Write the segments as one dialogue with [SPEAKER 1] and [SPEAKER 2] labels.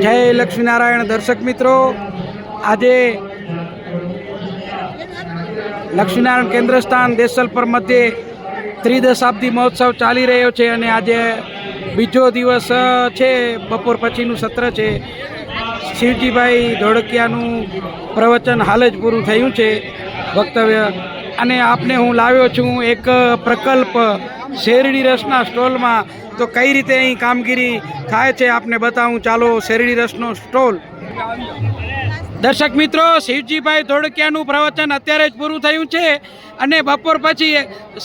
[SPEAKER 1] જય લક્ષ્મીનારાયણ દર્શક મિત્રો, આજે લક્ષ્મીનારાયણ કેન્દ્ર સ્થાન દેશલપર મધ્યે ત્રિદશાબ્દી મહોત્સવ ચાલી રહ્યો છે અને આજે બીજો દિવસ છે. બપોર પછીનું સત્ર છે. શિવજીભાઈ ધોળકિયાનું પ્રવચન હાલ જ પૂરું થયું છે, વક્તવ્ય. અને આપને હું લાવ્યો છું એક પ્રકલ્પ શેરડી રસના સ્ટોલમાં. તો કઈ રીતે અહીં કામગીરી થાય છે આપને બતાવું. ચાલો, શેરડી રસનો સ્ટોલ. દર્શક મિત્રો, શિવજીભાઈ ધોળકિયાનું પ્રવચન અત્યારે જ પૂરું થયું છે અને બપોર પછી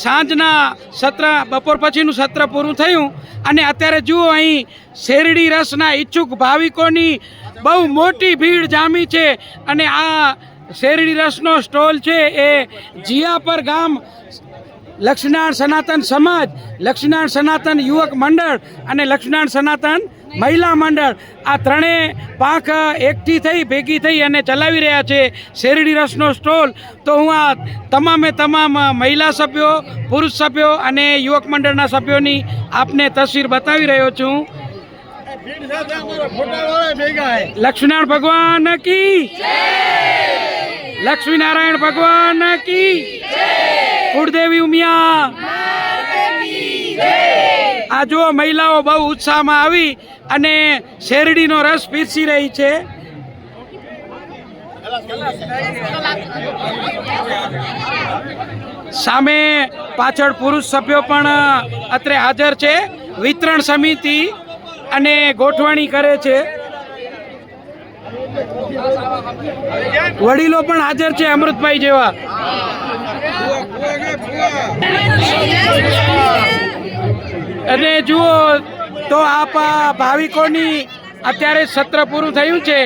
[SPEAKER 1] સાંજના સત્ર, બપોર પછીનું સત્ર પૂરું થયું અને અત્યારે જુઓ અહીં શેરડી રસના ઈચ્છુક ભાવિકોની બહુ મોટી ભીડ જામી છે. અને આ શેરડી રસનો સ્ટોલ છે એ જીયાપર ગામ લક્ષ્મીનારાયણ સનાતન સમાજ, લક્ષ્મીનારાયણ સનાતન યુવક મંડળ અને લક્ષ્મીનારાયણ સનાતન મહિલા મંડળ, આ ત્રણેય પાંખ એકઠી થઈ ભેગી થઈ અને ચલાવી રહ્યા છે શેરડી રસનો સ્ટોલ. તો હું આ તમામે તમામ મહિલા સભ્યો, પુરુષ સભ્યો અને યુવક મંડળના સભ્યોની આપને તસવીર બતાવી રહ્યો છું. લક્ષ્મીનારાયણ ભગવાન કી, લક્ષ્મીનારાયણ ભગવાન કી, કુળદેવી ઉમિયા. આ જો મહિલાઓ બહુ ઉત્સાહમાં આવી અને શેરડીનો રસ પીરસી રહી છે. સામે પાછળ પુરુષ સભ્યો પણ અત્રે હાજર છે. વિતરણ સમિતિ અને ગોઠવણી કરે છે. વડીલો પણ હાજર છે, અમૃતભાઈ જેવા. અને જુઓ તો આપ ભાવિકોની અત્યારે સત્ર પૂરું થયું છે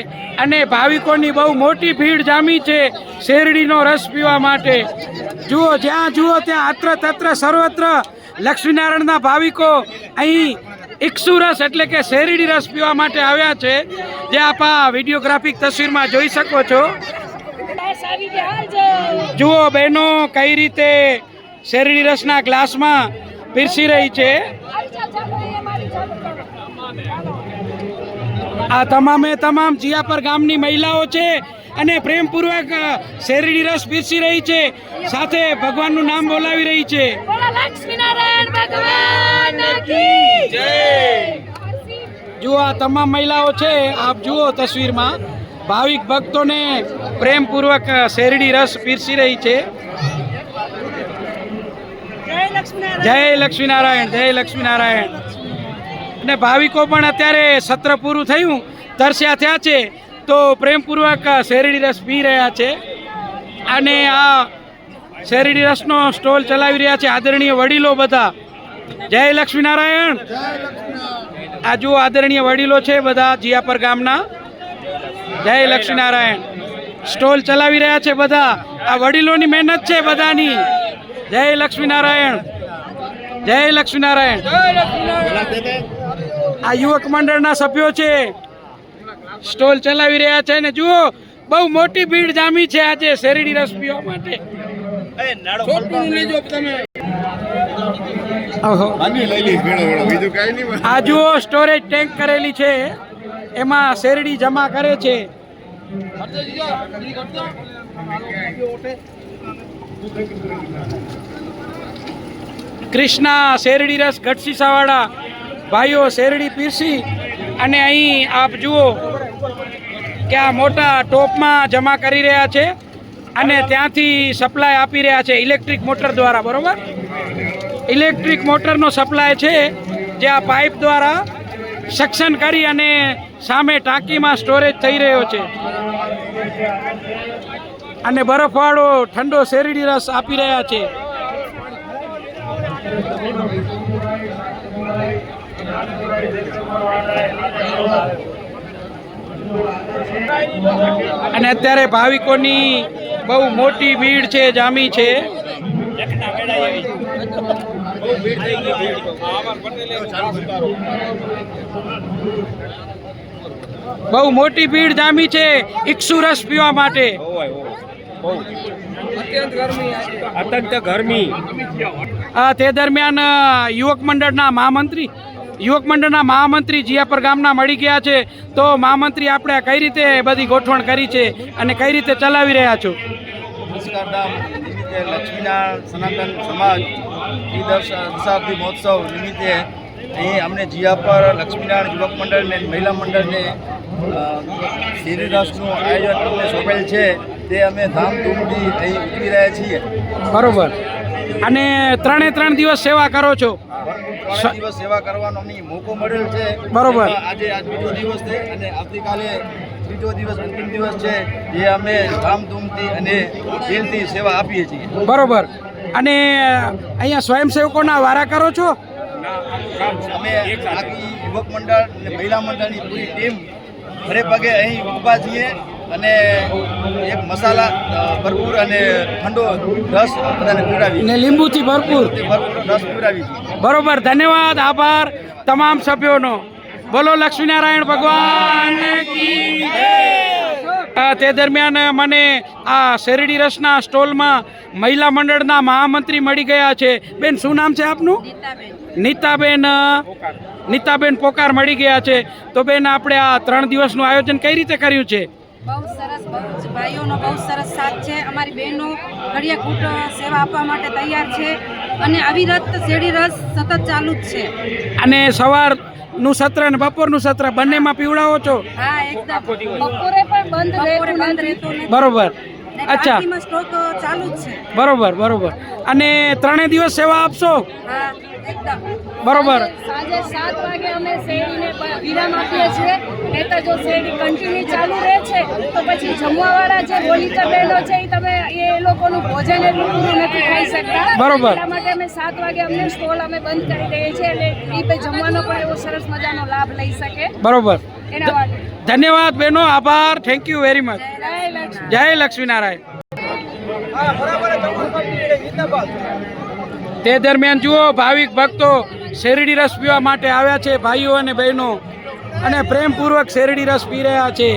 [SPEAKER 1] અને ભાવિકોની બહુ મોટી ભીડ જામી છે શેરડીનો રસ પીવા માટે. જુઓ, જ્યાં જુઓ ત્યાં અત્ર તત્ર સર્વત્ર લક્ષ્મીનારાયણના ભાવિકો અહીં ઇક્ષુ રસ એટલે કે શેરડી રસ પીવા માટે આવ્યા છે, જે આપ આ વિડીયોગ્રાફિક તસવીરમાં જોઈ શકો છો. જુઓ બહેનો કઈ રીતે શેરડી રસના ગ્લાસમાં પીરસી રહી છે. આ તમામે તમામ જીયાપર ગામની મહિલાઓ છે અને પ્રેમપૂર્વક શેરડી રસ પીરસી રહી છે, સાથે ભગવાનનું નામ બોલાવી રહી છે. લક્ષ્મીનારાયણ ભગવાન કી જય. જુઓ આ તમામ મહિલાઓ છે, આપ જુઓ તસવીરમાં, ભાવિક ભક્તોને પ્રેમપૂર્વક શેરડી રસ પીરસી રહી છે. જય લક્ષ્મીનારાયણ, જય લક્ષ્મીનારાયણ. અને ભાવિકો પણ અત્યારે સત્ર પૂરું થયું તરસ્યા થયા છે તો પ્રેમપૂર્વક શેરડી રસ પી રહ્યા છે. અને આ શેરડી રસનો સ્ટોલ ચલાવી રહ્યા છે આદરણીય વડીલો બધા. જય લક્ષ્મીનારાયણ. આ જુઓ આદરણીય વડીલો છે બધા જીયાપર ગામના. જય લક્ષ્મીનારાયણ. સ્ટોલ ચલાવી રહ્યા છે બધા. આ વડીલોની મહેનત છે બધાની. જય લક્ષ્મીનારાયણ, જય લક્ષ્મીનારાયણ. આ યુવક મંડળના સભ્યો છે, સ્ટોલ ચલાવી રહ્યા છે. ને જુઓ બહુ મોટી ભીડ જામી છે આજે શેરડી રસ પીવા માટે. આ જુઓ સ્ટોરેજ ટેન્ક કરેલી છે, એમાં શેરડી જમા કરે છે. કૃષ્ણા શેરડી રસ ગઢસીસાવાળા ભાઈઓ શેરડી પીરસી અને અહીં આપ જુઓ કે આ મોટા ટોપમાં જમા કરી રહ્યા છે અને ત્યાંથી સપ્લાય આપી રહ્યા છે ઇલેક્ટ્રિક મોટર દ્વારા. બરોબર, ઇલેક્ટ્રિક મોટરનો સપ્લાય છે જે આ પાઇપ દ્વારા સક્શન કરી અને સામે ટાંકીમાં સ્ટોરેજ થઈ રહ્યો છે. અને બરફવાળો ઠંડો શેરડી રસ આપી રહ્યા છે. અને અત્યારે ભાવિકોની બહુ મોટી ભીડ છે, જામી છે. બહુ મોટી ભીડ જામી છે ઇક્ષુ રસ પીવા માટે. અત્યંત ગરમી. તે દરમિયાન યુવક મંડળના મહામંત્રી યુવક મંડળના મહામંત્રી જીયાપર ગામના મળી ગયા છે. તો મહામંત્રી, આપણે કઈ રીતે બધી ગોઠવણ કરી છે અને કઈ રીતે ચલાવી રહ્યા છો?
[SPEAKER 2] નમસ્કાર ધામ નિમિત્તે લક્ષ્મીનારાયણ સનાતન સમાજ દશાબ્દી મહોત્સવ નિમિત્તે અહીં અમને જીયાપર લક્ષ્મીનારાયણ યુવક મંડળ ને મહિલા મંડળને શેરી રસનું આયોજન અમને સોંપેલ છે. તે અમે ધામધૂમથી અહીં ઉજવી રહ્યા છીએ.
[SPEAKER 1] બરોબર. અને 3 દિવસ સેવા કરો છો?
[SPEAKER 2] 3 દિવસ સેવા કરવાનો અમને મોકો મળેલ છે.
[SPEAKER 1] બરોબર.
[SPEAKER 2] આજે બીજો દિવસ છે અને આવતીકાલે ત્રીજો દિવસ અંતિમ દિવસ છે, જે અમે ધામધૂમથી અને દિલથી સેવા આપીએ છીએ.
[SPEAKER 1] બરોબર. અને અહીંયા સ્વયંસેવકોના વારા કરો છો?
[SPEAKER 2] અમે આખી યુવક મંડળ અને મહિલા મંડળની પૂરી ટીમ ઘરે પગે અહીં ઊભા છીએ અને એક મસાલા ભરપૂર અને ઠંડો રસ બધાને પીવડાવી
[SPEAKER 1] ને લીંબુથી ભરપૂર
[SPEAKER 2] રસ પીવડાવી છીએ.
[SPEAKER 1] બરોબર. ધન્યવાદ, આભાર તમામ સભ્યોનો. બોલો લક્ષ્મીનારાયણ ભગવાન કી જય. તે દરમિયાન મને આ શેરડી રસના સ્ટોલમાં મહિલા મંડળના મહામંત્રી મળી ગયા છે. બેન, શું નામ છે આપનું? નીતાબેન પોકાર મળી ગયા છે. તો બેન, આપણે આ 3 દિવસનું આયોજન કઈ રીતે કર્યું છે?
[SPEAKER 3] બહુ સરસ, બહુ જ ભાઈઓનો બહુ સરસ સાથ છે. અમારી બહેનો ઘડિયા કૂટ સેવા આપવા માટે તૈયાર છે અને અવિરત શેરડી રસ સતત ચાલુ જ છે.
[SPEAKER 1] અને સવારનું સત્ર અને બપોરનું સત્ર બંનેમાં પીવડાવો છો?
[SPEAKER 3] હા, એકદમ. બપોરે પણ બંધ રહેતો નથી.
[SPEAKER 1] બરોબર. અચ્છા,
[SPEAKER 3] રાત્રિમાં સ્ટોક ચાલુ જ છે.
[SPEAKER 1] બરોબર. અને 3 દિવસ સેવા આપશો?
[SPEAKER 3] હા, એકદમ.
[SPEAKER 1] બરોબર.
[SPEAKER 4] સાંજે 7 વાગે અમે શેરડીને વિરામ આપીએ છીએ. નહીં તો જો શેરડી કન્ટિન્યુ ચાલુ રહે છે તો પછી જમવાવાળા જે વોલિટર બહેનો છે એ લોકોનું ભોજન એટલું પૂરું નથી ખાઈ શકતા.
[SPEAKER 1] બરોબર.
[SPEAKER 4] એટલા માટે અમે 7 વાગે અમને સ્ટોલ અમે બંધ કરી દઈએ છીએ એટલે એ ભાઈ જમવાનો પણ એવો સરસ મજાનો લાભ લઈ શકે
[SPEAKER 1] બરોબર.
[SPEAKER 4] એના માટે.
[SPEAKER 1] ધન્યવાદ બહેનો, આભાર, થેન્ક યુ વેરી મચ.
[SPEAKER 4] જય લક્ષ્મી.
[SPEAKER 1] જય લક્ષ્મીનારાયણ. તે દરમિયાન જુઓ, ભાવિક ભક્તો શેરડી રસ પીવા માટે આવ્યા છે, ભાઈઓ અને બહેનો, અને પ્રેમપૂર્વક શેરડી રસ પી રહ્યા છે.